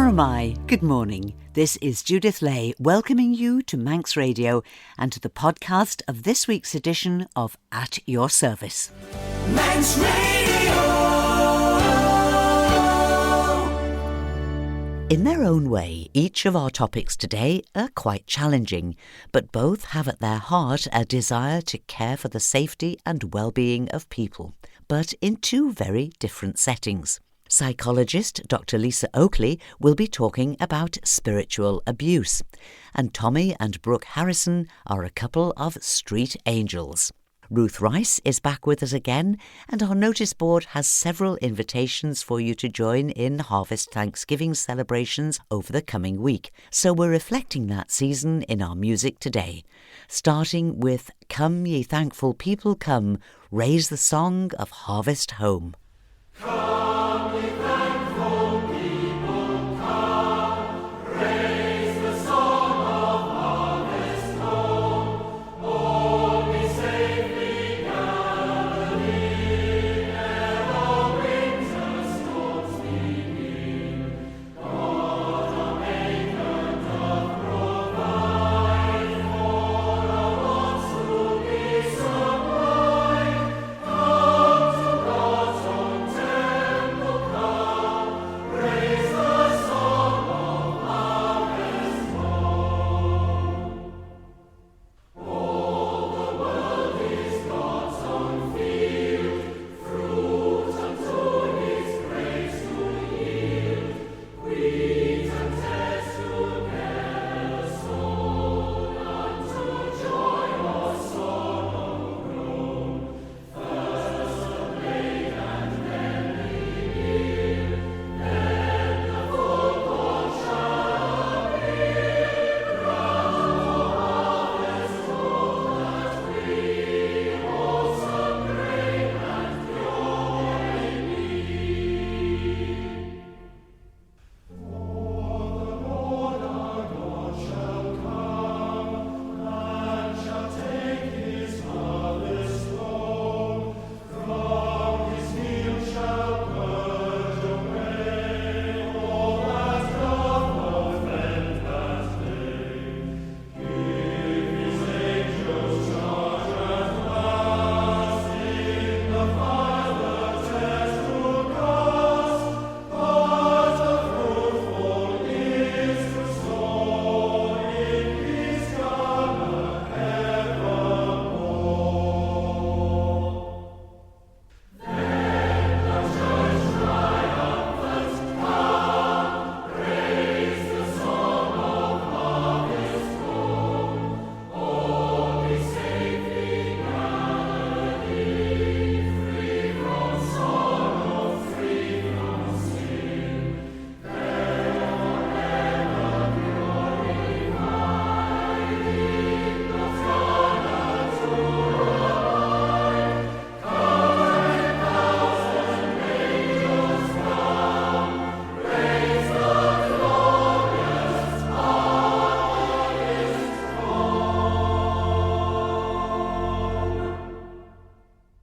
Paramai, good morning. This is Judith Lay welcoming you to Manx Radio and to the podcast of this week's edition of At Your Service. Manx Radio! In their own way, each of our topics today are quite challenging, but both have at their heart a desire to care for the safety and well-being of people, but in two very different settings. Psychologist Dr Lisa Oakley will be talking about spiritual abuse, and Tommy and Brooke Harrison are a couple of street angels. Ruth Rice is back with us again, and our notice board has several invitations for you to join in Harvest Thanksgiving celebrations over the coming week, so we're reflecting that season in our music today, starting with Come Ye Thankful People Come, raise the song of Harvest Home.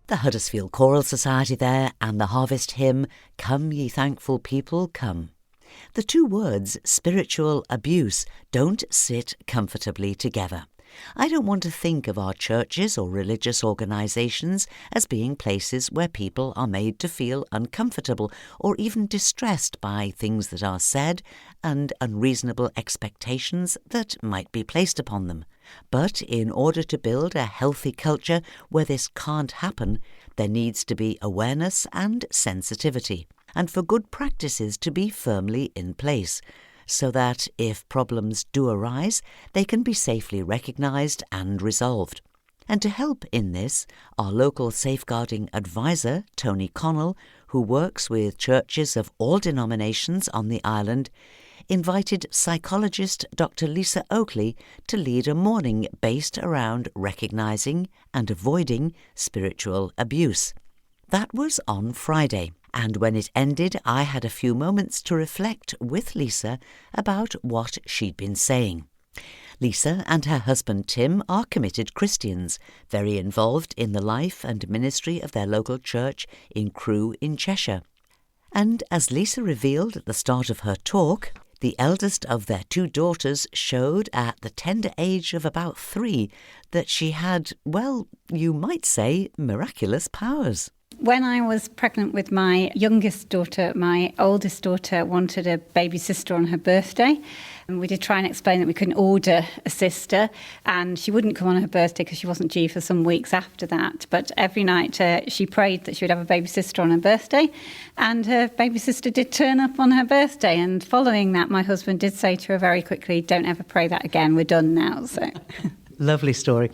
The Huddersfield Choral Society there, and the Harvest hymn, Come Ye Thankful People Come. The two words, spiritual abuse, don't sit comfortably together. I don't want to think of our churches or religious organisations as being places where people are made to feel uncomfortable or even distressed by things that are said and unreasonable expectations that might be placed upon them. But in order to build a healthy culture where this can't happen, there needs to be awareness and sensitivity, and for good practices to be firmly in place, so that if problems do arise, they can be safely recognised and resolved. And to help in this, our local safeguarding advisor, Tony Connell, who works with churches of all denominations on the island, invited psychologist Dr Lisa Oakley to lead a morning based around recognising and avoiding spiritual abuse. That was on Friday, and when it ended, I had a few moments to reflect with Lisa about what she'd been saying. Lisa and her husband Tim are committed Christians, very involved in the life and ministry of their local church in Crewe in Cheshire. And as Lisa revealed at the start of her talk, The eldest of their 2 daughters showed at the tender age of about 3 that she had, well, you might say, miraculous powers. When I was pregnant with my youngest daughter, my oldest daughter wanted a baby sister on her birthday. And we did try and explain that we couldn't order a sister, and she wouldn't come on her birthday because she wasn't due for some weeks after that. But every night she prayed that she would have a baby sister on her birthday, and her baby sister did turn up on her birthday. And following that, my husband did say to her very quickly, "Don't ever pray that again, we're done now." So, Lovely story.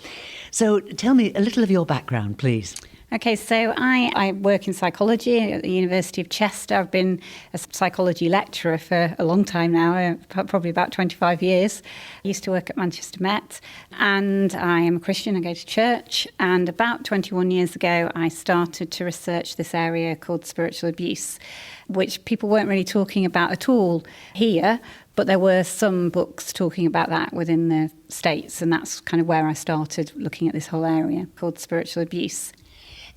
So tell me a little of your background, please. Okay, so I work in psychology at the University of Chester. I've been a psychology lecturer for a long time now, probably about 25 years. I used to work at Manchester Met, and I am a Christian. I go to church, and about 21 years ago I started to research this area called spiritual abuse, which people weren't really talking about at all here, but there were some books talking about that within the States, and that's kind of where I started looking at this whole area called spiritual abuse.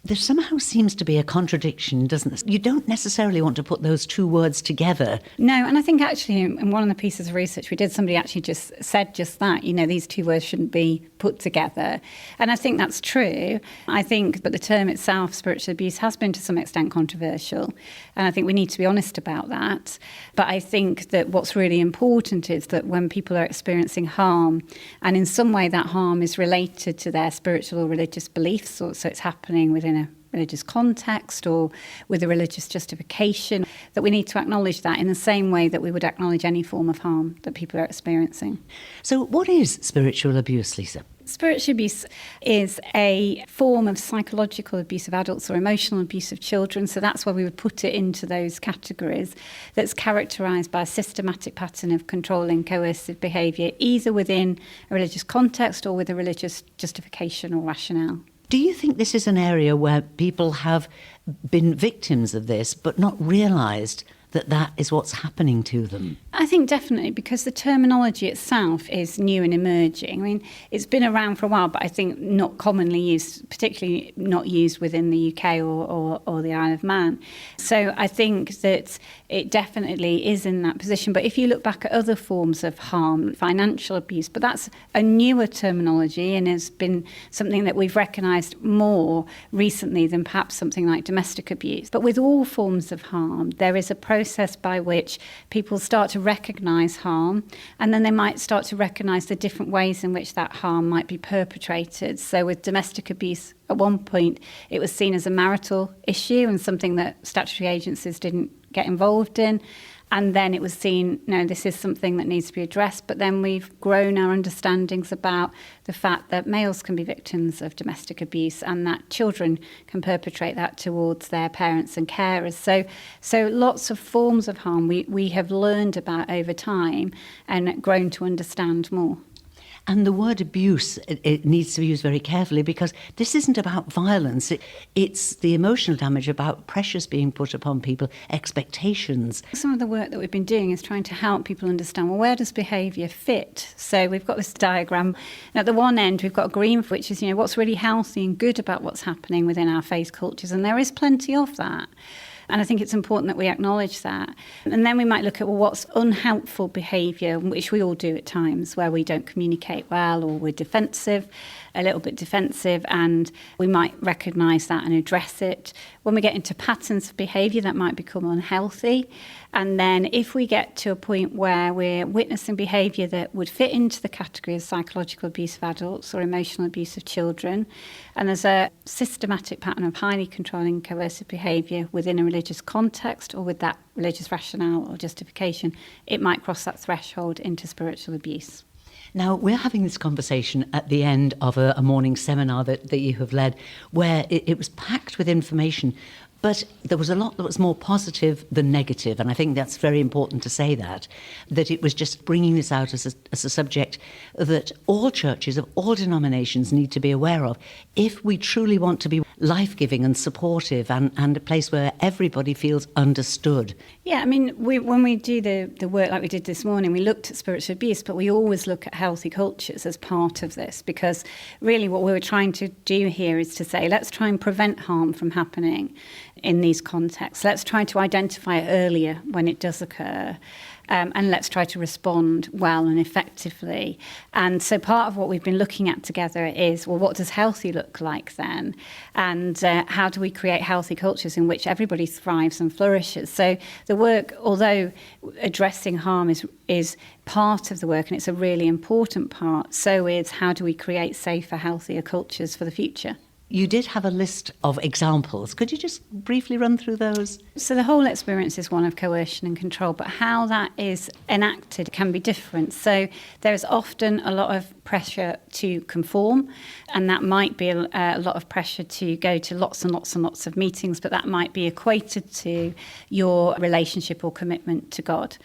There somehow seems to be a contradiction, doesn't there? You don't necessarily want to put those 2 words together. No, and I think actually in one of the pieces of research we did, somebody actually just said just that, these 2 words shouldn't be put together. And I think that's true. I think, but the term itself, spiritual abuse, has been to some extent controversial. And I think we need to be honest about that. But I think that what's really important is that when people are experiencing harm, and in some way that harm is related to their spiritual or religious beliefs, so it's happening within a religious context or with a religious justification, that we need to acknowledge that in the same way that we would acknowledge any form of harm that people are experiencing. So what is spiritual abuse, Lisa? Spiritual abuse is a form of psychological abuse of adults or emotional abuse of children, so that's why we would put it into those categories, that's characterised by a systematic pattern of controlling coercive behaviour, either within a religious context or with a religious justification or rationale. Do you think this is an area where people have been victims of this but not realised that that is what's happening to them? I think definitely, because the terminology itself is new and emerging. I mean, it's been around for a while, but I think not commonly used, particularly not used within the UK or the Isle of Man. So I think that it definitely is in that position. But if you look back at other forms of harm, financial abuse, but that's a newer terminology and has been something that we've recognised more recently than perhaps something like domestic abuse. But with all forms of harm, there is a process by which people start to recognise harm, and then they might start to recognise the different ways in which that harm might be perpetrated. So with domestic abuse, at one point, it was seen as a marital issue and something that statutory agencies didn't get involved in. And then it was seen, no, this is something that needs to be addressed. But then we've grown our understandings about the fact that males can be victims of domestic abuse and that children can perpetrate that towards their parents and carers. So lots of forms of harm we have learned about over time and grown to understand more. And the word abuse, it needs to be used very carefully, because this isn't about violence. It's the emotional damage, about pressures being put upon people, expectations. Some of the work that we've been doing is trying to help people understand, well, where does behaviour fit? So we've got this diagram. And at the one end, we've got green, which is, what's really healthy and good about what's happening within our faith cultures. And there is plenty of that. And I think it's important that we acknowledge that. And then we might look at, well, what's unhelpful behaviour, which we all do at times, where we don't communicate well or we're defensive, a little bit defensive, and we might recognise that and address it. When we get into patterns of behaviour, that might become unhealthy. And then if we get to a point where we're witnessing behaviour that would fit into the category of psychological abuse of adults or emotional abuse of children, and there's a systematic pattern of highly controlling coercive behaviour within a religious context or with that religious rationale or justification, it might cross that threshold into spiritual abuse. Now, we're having this conversation at the end of a morning seminar that you have led, where it was packed with information, but there was a lot that was more positive than negative, and I think that's very important to say that it was just bringing this out as a subject that all churches of all denominations need to be aware of if we truly want to be life-giving and supportive and a place where everybody feels understood. Yeah, I mean, when we do the work like we did this morning, we looked at spiritual abuse, but we always look at healthy cultures as part of this, because really what we were trying to do here is to say, let's try and prevent harm from happening. in these contexts. Let's try to identify it earlier when it does occur. And let's try to respond well and effectively. And so part of what we've been looking at together is, well, what does healthy look like then? And how do we create healthy cultures in which everybody thrives and flourishes? So the work, although addressing harm is part of the work, and it's a really important part, so is how do we create safer, healthier cultures for the future? You did have a list of examples. Could you just briefly run through those? So the whole experience is one of coercion and control, but how that is enacted can be different. So there is often a lot of pressure to conform, and that might be a lot of pressure to go to lots and lots and lots of meetings, but that might be equated to your relationship or commitment to God.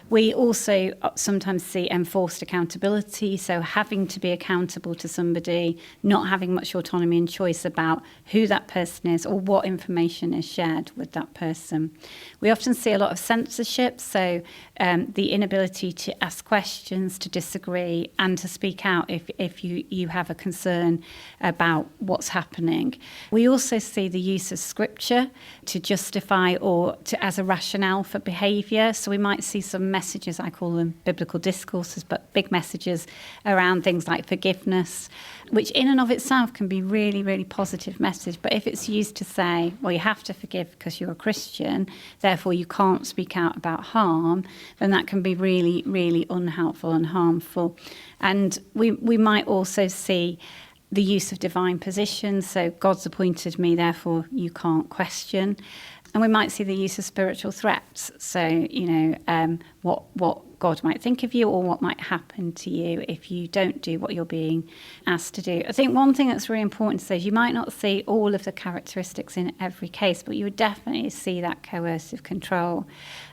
We also sometimes see enforced accountability, so having to be accountable to somebody, not having much autonomy and choice about who that person is or what information is shared with that person. We often see a lot of censorship, so the inability to ask questions, to disagree, and to speak out if you have a concern about what's happening. We also see the use of scripture to justify or as a rationale for behaviour. So we might see some messages, I call them biblical discourses, but big messages around things like forgiveness, which in and of itself can be really, really positive message. But if it's used to say, well, you have to forgive because you're a Christian, therefore you can't speak out about harm, then that can be really, really unhelpful and harmful. And we might also see the use of divine positions. So God's appointed me, therefore you can't question. And we might see the use of spiritual threats. So, what God might think of you or what might happen to you if you don't do what you're being asked to do. I think one thing that's really important to say is you might not see all of the characteristics in every case, but you would definitely see that coercive control.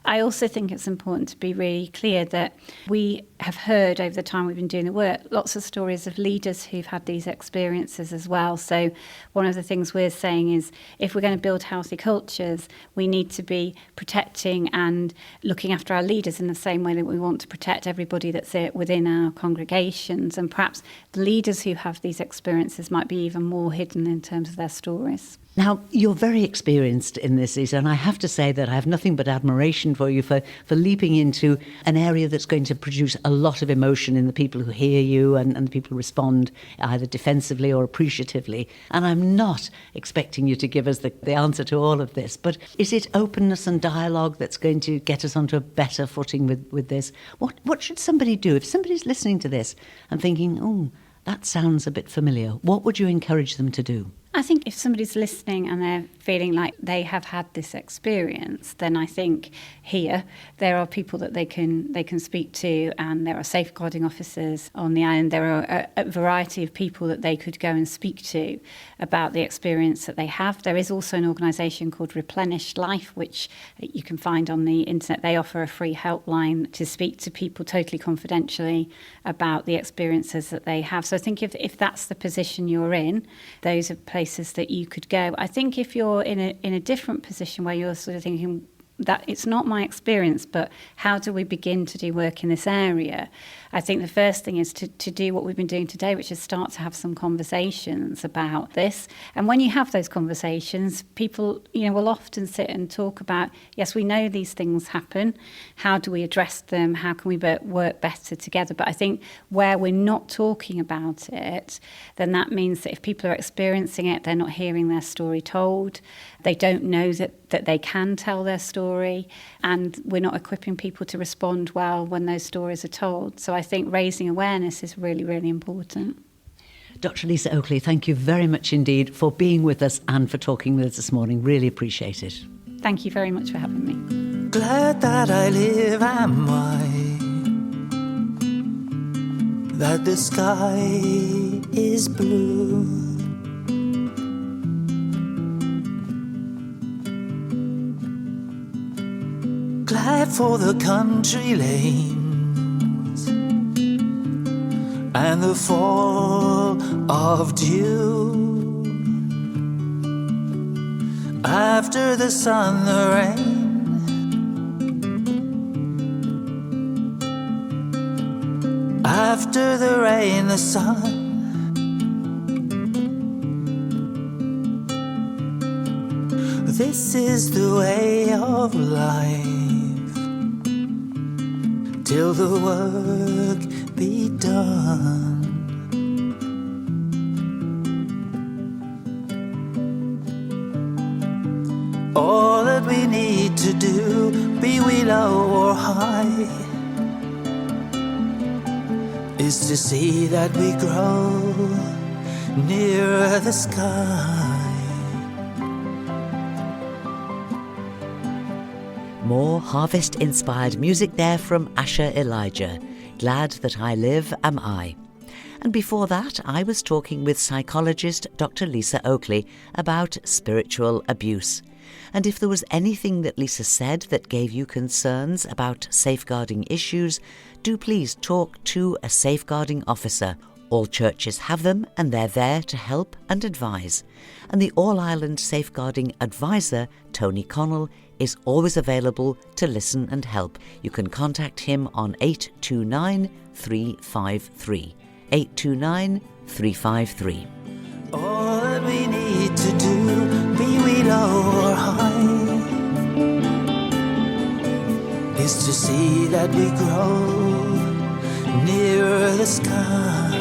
I also think it's important to be really clear that we have heard over the time we've been doing the work lots of stories of leaders who've had these experiences as well. So one of the things we're saying is if we're going to build healthy cultures, we need to be protecting and looking after our leaders in the same way that we want to protect everybody that's within our congregations. And perhaps the leaders who have these experiences might be even more hidden in terms of their stories. Now, you're very experienced in this, Lisa, and I have to say that I have nothing but admiration for you for leaping into an area that's going to produce a lot of emotion in the people who hear you and the people who respond either defensively or appreciatively. And I'm not expecting you to give us the answer to all of this, but is it openness and dialogue that's going to get us onto a better footing with this? What should somebody do? If somebody's listening to this and thinking, oh, that sounds a bit familiar, what would you encourage them to do? I think if somebody's listening and they're feeling like they have had this experience, then I think here there are people that they can speak to, and there are safeguarding officers on the island. There are a variety of people that they could go and speak to about the experience that they have. There is also an organisation called Replenished Life, which you can find on the internet. They offer a free helpline to speak to people totally confidentially about the experiences that they have. So I think if that's the position you're in, those are places that you could go. I think if you're in a different position where you're sort of thinking that it's not my experience, but how do we begin to do work in this area? I think the first thing is to do what we've been doing today, which is start to have some conversations about this. And when you have those conversations, people, will often sit and talk about, yes, we know these things happen. How do we address them? How can we work better together? But I think where we're not talking about it, then that means that if people are experiencing it, they're not hearing their story told. They don't know that they can tell their story, and we're not equipping people to respond well when those stories are told. So I think raising awareness is really, really important. Dr. Lisa Oakley, thank you very much indeed for being with us and for talking with us this morning. Really appreciate it. Thank you very much for having me. Glad that I live am I, that the sky is blue. Glad for the country lanes and the fall of dew. After the sun, the rain. After the rain, the sun. This is the way of life, till the work be done. All that we need to do, be we low or high, is to see that we grow nearer the sky. More harvest-inspired music there from Asher Elijah. Glad that I live am I. And before that, I was talking with psychologist Dr Lisa Oakley about spiritual abuse. And if there was anything that Lisa said that gave you concerns about safeguarding issues, do please talk to a safeguarding officer. All churches have them and they're there to help and advise. And the All-Ireland Safeguarding Advisor, Tony Connell, is always available to listen and help. You can contact him on 829 353. 829 353. All that we need to do, be we low or high, is to see that we grow nearer the sky.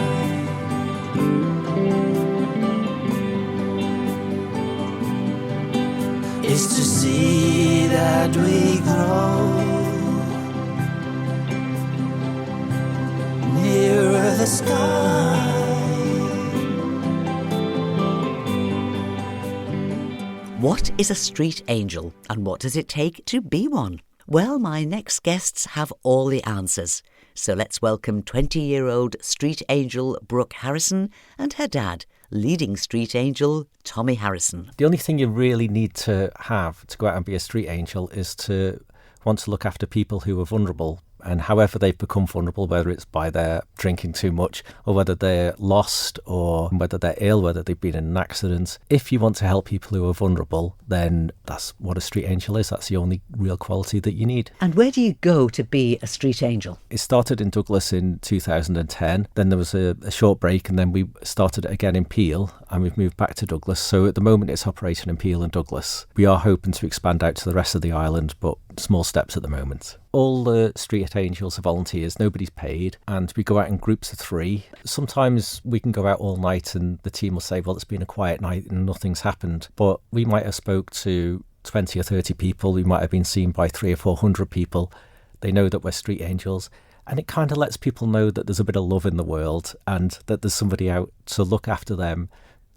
Is to see that we grow nearer the sky. What is a street angel and what does it take to be one? Well, my next guests have all the answers. So let's welcome 20-year-old street angel Brooke Harrison and her dad, leading street angel Tommy Harrison. The only thing you really need to have to go out and be a street angel is to want to look after people who are vulnerable. And however they've become vulnerable, whether it's by their drinking too much or whether they're lost or whether they're ill, whether they've been in an accident. If you want to help people who are vulnerable, then that's what a street angel is. That's the only real quality that you need. And where do you go to be a street angel? It started in Douglas in 2010. Then there was a short break and then we started it again in Peel and we've moved back to Douglas. So at the moment it's operating in Peel and Douglas. We are hoping to expand out to the rest of the island, but small steps at the moment. All the street angels are volunteers, nobody's paid, and we go out in groups of 3. Sometimes we can go out all night and the team will say, well, it's been a quiet night and nothing's happened. But we might have spoke to 20 or 30 people, we might have been seen by 300 or 400 people. They know that we're street angels. And it kind of lets people know that there's a bit of love in the world and that there's somebody out to look after them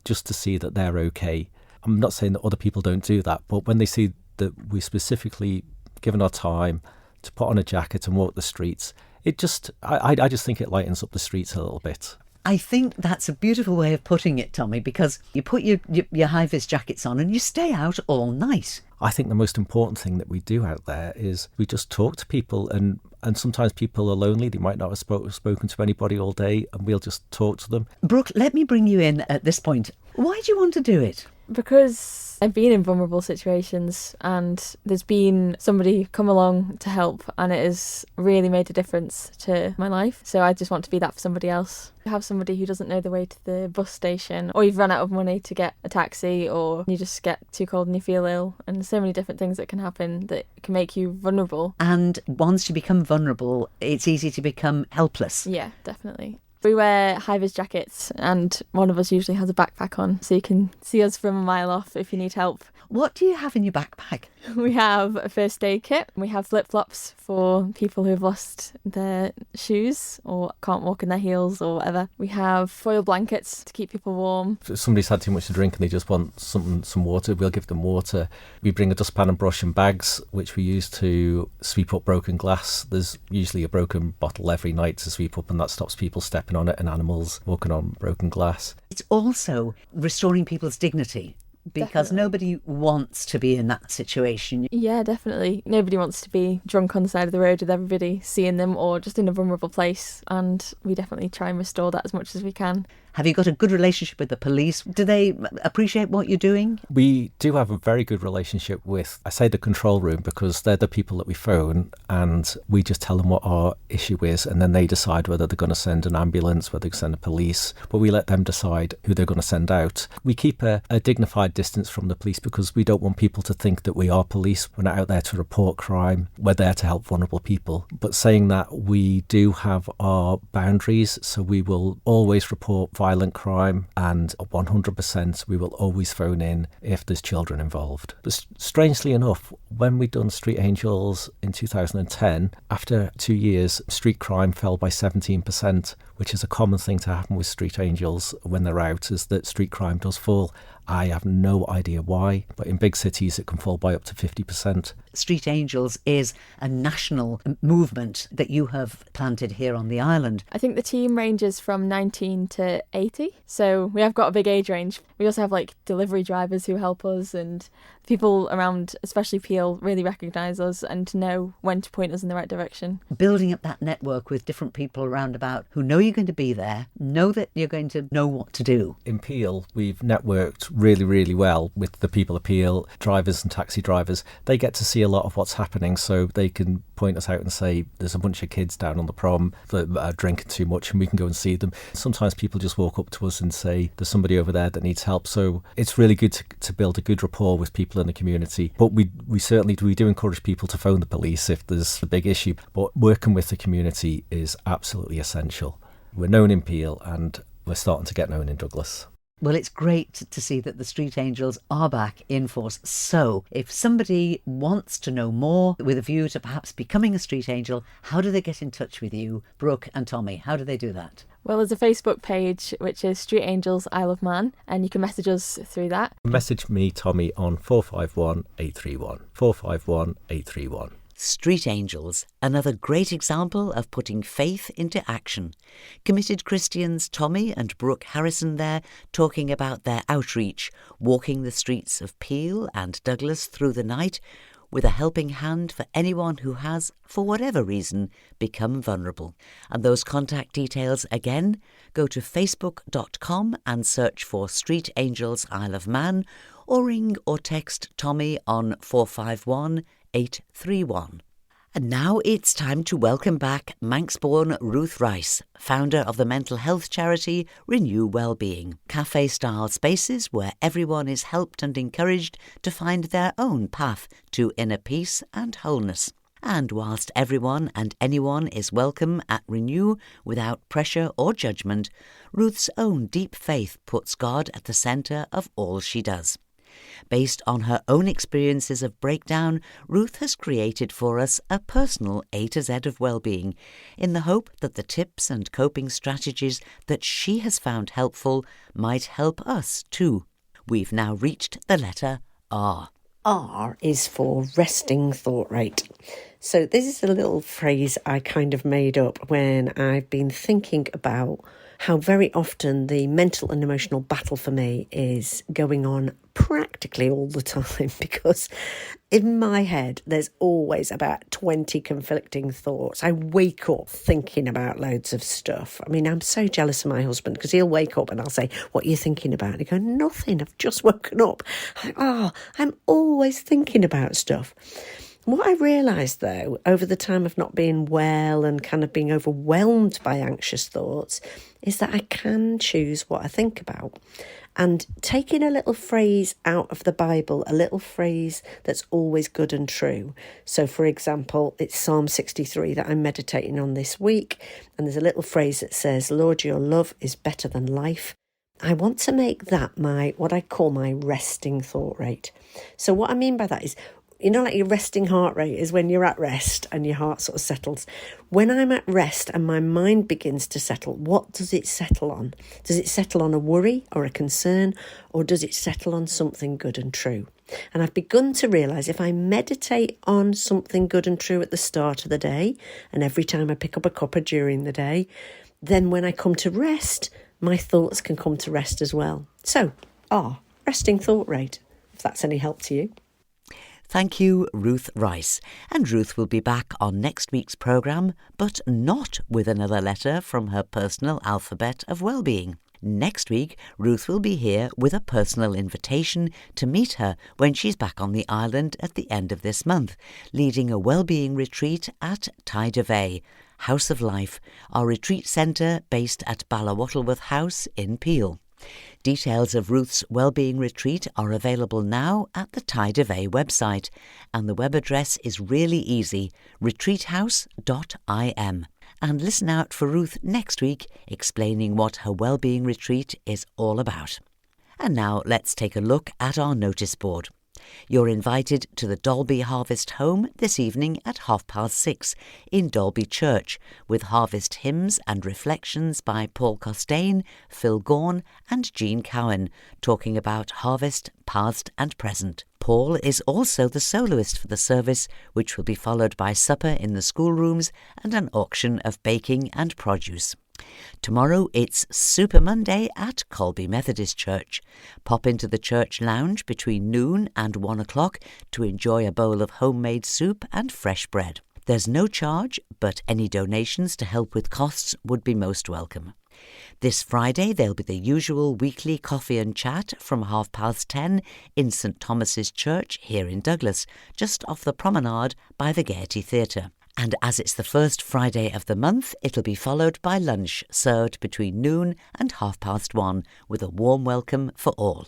just to see that they're okay. I'm not saying that other people don't do that, but when they see that we specifically given our time to put on a jacket and walk the streets, it just, I just think it lightens up the streets a little bit. I think that's a beautiful way of putting it, Tommy, because you put your high-vis jackets on and you stay out all night. I think the most important thing that we do out there is we just talk to people, and sometimes people are lonely. They might not have spoken to anybody all day, and we'll just talk to them. Brooke, let me bring you in at this point. Why do you want to do it? Because I've been in vulnerable situations and there's been somebody come along to help and it has really made a difference to my life. So I just want to be that for somebody else. You have somebody who doesn't know the way to the bus station, or you've run out of money to get a taxi, or you just get too cold and you feel ill, and so many different things that can happen that can make you vulnerable. And once you become vulnerable, it's easy to become helpless. Yeah, definitely. We wear high-vis jackets and one of us usually has a backpack on, so you can see us from a mile off if you need help. What do you have in your backpack? We have a first aid kit. We have flip-flops for people who have lost their shoes or can't walk in their heels or whatever. We have foil blankets to keep people warm. If somebody's had too much to drink and they just want some water, we'll give them water. We bring a dustpan and brush and bags, which we use to sweep up broken glass. There's usually a broken bottle every night to sweep up, and that stops people stepping on it and animals walking on broken glass. It's also restoring people's dignity. Because Definitely. Nobody wants to be in that situation. Yeah, definitely. Nobody wants to be drunk on the side of the road with everybody seeing them or just in a vulnerable place. And we definitely try and restore that as much as we can. Have you got a good relationship with the police? Do they appreciate what you're doing? We do have a very good relationship with, I say, the control room, because they're the people that we phone and we just tell them what our issue is, and then they decide whether they're going to send an ambulance, whether they're going to send a police, but we let them decide who they're going to send out. We keep a dignified distance from the police because we don't want people to think that we are police. We're not out there to report crime. We're there to help vulnerable people. But saying that, we do have our boundaries, so we will always report violent crime, and 100% we will always phone in if there's children involved. But strangely enough, when we'd done Street Angels in 2010, after 2 years, street crime fell by 17%, which is a common thing to happen with Street Angels when they're out, is that street crime does fall. I have no idea why, but in big cities it can fall by up to 50%. Street Angels is a national movement that you have planted here on the island. I think the team ranges from 19 to 80, so we have got a big age range. We also have like delivery drivers who help us, and people around, especially Peel, really recognise us and know when to point us in the right direction. Building up that network with different people around about who know you're going to be there, know that you're going to know what to do. In Peel, we've networked really, really well with the people of Peel, drivers and taxi drivers. They get to see a lot of what's happening, so they can point us out and say, there's a bunch of kids down on the prom that are drinking too much, and we can go and see them. Sometimes people just walk up to us and say, there's somebody over there that needs help. So it's really good to build a good rapport with people in the community. But we certainly do encourage people to phone the police if there's a big issue. But working with the community is absolutely essential. We're known in Peel and we're starting to get known in Douglas. Well, it's great to see that the Street Angels are back in force. So if somebody wants to know more with a view to perhaps becoming a Street Angel, how do they get in touch with you, Brooke and Tommy? How do they do that? Well, there's a Facebook page which is Street Angels Isle of Man, and you can message us through that. Message me, Tommy, on 451 831. 451 831. Street Angels, another great example of putting faith into action. Committed Christians Tommy and Brooke Harrison there talking about their outreach, walking the streets of Peel and Douglas through the night with a helping hand for anyone who has, for whatever reason, become vulnerable. And those contact details again, go to facebook.com and search for Street Angels Isle of Man, or ring or text Tommy on 451 831. And now it's time to welcome back Manx-born Ruth Rice, founder of the mental health charity Renew Wellbeing, cafe-style spaces where everyone is helped and encouraged to find their own path to inner peace and wholeness. And whilst everyone and anyone is welcome at Renew without pressure or judgment, Ruth's own deep faith puts God at the centre of all she does. Based on her own experiences of breakdown, Ruth has created for us a personal A to Z of well-being, in the hope that the tips and coping strategies that she has found helpful might help us too. We've now reached the letter R. R is for resting thought rate. So this is a little phrase I kind of made up when I've been thinking about how very often the mental and emotional battle for me is going on practically all the time, because in my head there's always about 20 conflicting thoughts. I wake up thinking about loads of stuff. I mean, I'm so jealous of my husband because he'll wake up and I'll say, what are you thinking about? And he go, nothing, I've just woken up. I'm always thinking about stuff. What I realised, though, over the time of not being well and kind of being overwhelmed by anxious thoughts, is that I can choose what I think about. And taking a little phrase out of the Bible, a little phrase that's always good and true. So, for example, it's Psalm 63 that I'm meditating on this week. And there's a little phrase that says, Lord, your love is better than life. I want to make that what I call my resting thought rate. So what I mean by that is, you know, like your resting heart rate is when you're at rest and your heart sort of settles. When I'm at rest and my mind begins to settle, what does it settle on? Does it settle on a worry or a concern, or does it settle on something good and true? And I've begun to realise if I meditate on something good and true at the start of the day, and every time I pick up a cuppa during the day, then when I come to rest, my thoughts can come to rest as well. So, resting thought rate, if that's any help to you. Thank you, Ruth Rice. And Ruth will be back on next week's programme, but not with another letter from her personal alphabet of well-being. Next week, Ruth will be here with a personal invitation to meet her when she's back on the island at the end of this month, leading a wellbeing retreat at Tide of A, House of Life, our retreat centre based at Ballawattleworth House in Peel. Details of Ruth's wellbeing retreat are available now at the Tide of A website, and the web address is really easy, retreathouse.im. And listen out for Ruth next week explaining what her wellbeing retreat is all about. And now let's take a look at our notice board. You're invited to the Dalby Harvest Home this evening at 6:30 in Dalby Church, with harvest hymns and reflections by Paul Costain, Phil Gaughan and Jean Cowan, talking about harvest past and present. Paul is also the soloist for the service, which will be followed by supper in the schoolrooms and an auction of baking and produce. Tomorrow it's Super Monday at Colby Methodist Church. Pop into the church lounge between noon and 1 o'clock to enjoy a bowl of homemade soup and fresh bread. There's no charge, but any donations to help with costs would be most welcome. This Friday there'll be the usual weekly coffee and chat from 10:30 in St Thomas's Church here in Douglas, just off the promenade by the Gaiety Theatre. And as it's the first Friday of the month, it'll be followed by lunch served between noon and 1:30 with a warm welcome for all.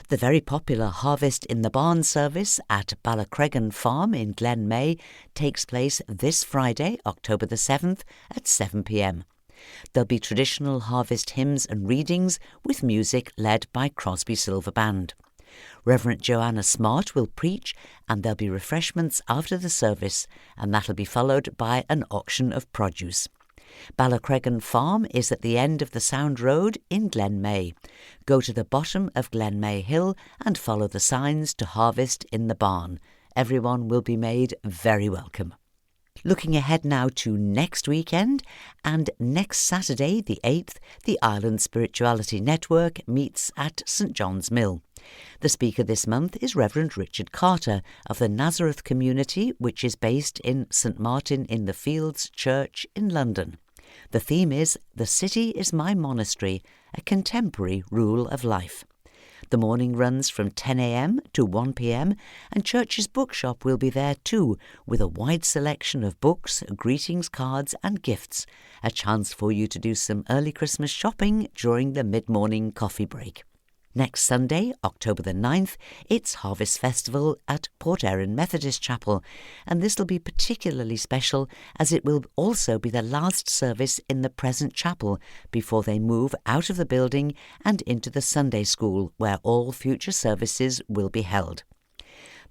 The very popular Harvest in the Barn service at Ballacregan Farm in Glen May takes place this Friday, October the 7th at 7 p.m. There'll be traditional harvest hymns and readings with music led by Crosby Silver Band. Reverend Joanna Smart will preach, and there'll be refreshments after the service, and that'll be followed by an auction of produce. Ballacregan Farm is at the end of the Sound Road in Glen May. Go to the bottom of Glen May Hill and follow the signs to Harvest in the Barn. Everyone will be made very welcome. Looking ahead now to next weekend, and next Saturday, the 8th, the Island Spirituality Network meets at St John's Mill. The speaker this month is Reverend Richard Carter of the Nazareth community, which is based in St Martin in the Fields Church in London. The theme is The City is My Monastery, a Contemporary Rule of Life. The morning runs from 10 a.m. to 1 p.m, and Church's bookshop will be there too, with a wide selection of books, greetings cards and gifts, a chance for you to do some early Christmas shopping during the mid-morning coffee break. Next Sunday, October the 9th, it's Harvest Festival at Port Erin Methodist Chapel, and this will be particularly special as it will also be the last service in the present chapel before they move out of the building and into the Sunday school where all future services will be held.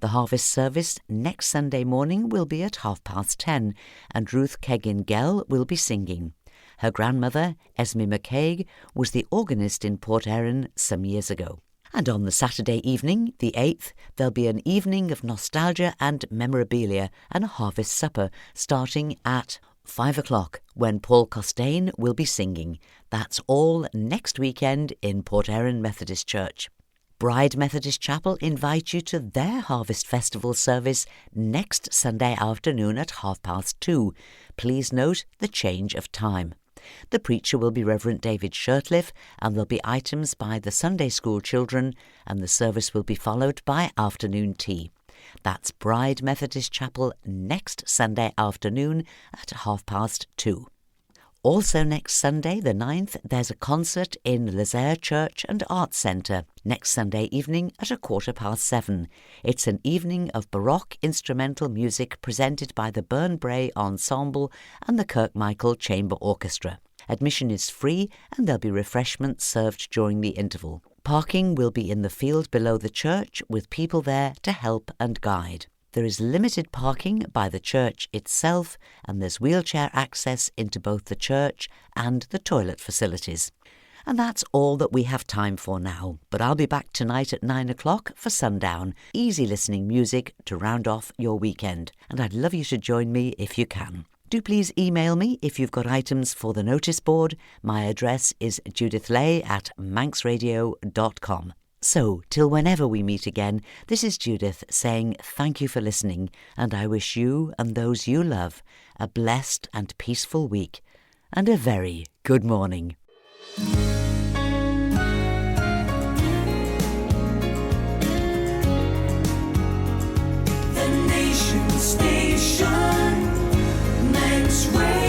The harvest service next Sunday morning will be at 10:30, and Ruth Keggin-Gell will be singing. Her grandmother, Esme McCaig, was the organist in Port Erin some years ago. And on the Saturday evening, the 8th, there'll be an evening of nostalgia and memorabilia and a harvest supper starting at 5 o'clock when Paul Costain will be singing. That's all next weekend in Port Erin Methodist Church. Bride Methodist Chapel invite you to their Harvest Festival service next Sunday afternoon at 2:30. Please note the change of time. The preacher will be Reverend David Shirtliff, and there'll be items by the Sunday school children, and the service will be followed by afternoon tea. That's Bride Methodist Chapel next Sunday afternoon at 2:30. Also next Sunday, the 9th, there's a concert in Lazaire Church and Arts Centre next Sunday evening at 7:15. It's an evening of Baroque instrumental music presented by the Burn Bray Ensemble and the Kirkmichael Chamber Orchestra. Admission is free and there'll be refreshments served during the interval. Parking will be in the field below the church with people there to help and guide. There is limited parking by the church itself, and there's wheelchair access into both the church and the toilet facilities. And that's all that we have time for now, but I'll be back tonight at 9 o'clock for Sundown, easy listening music to round off your weekend, and I'd love you to join me if you can. Do please email me if you've got items for the notice board. My address is judithlay@manxradio.com. So, till whenever we meet again, this is Judith saying thank you for listening, and I wish you and those you love a blessed and peaceful week, and a very good morning. It's radio.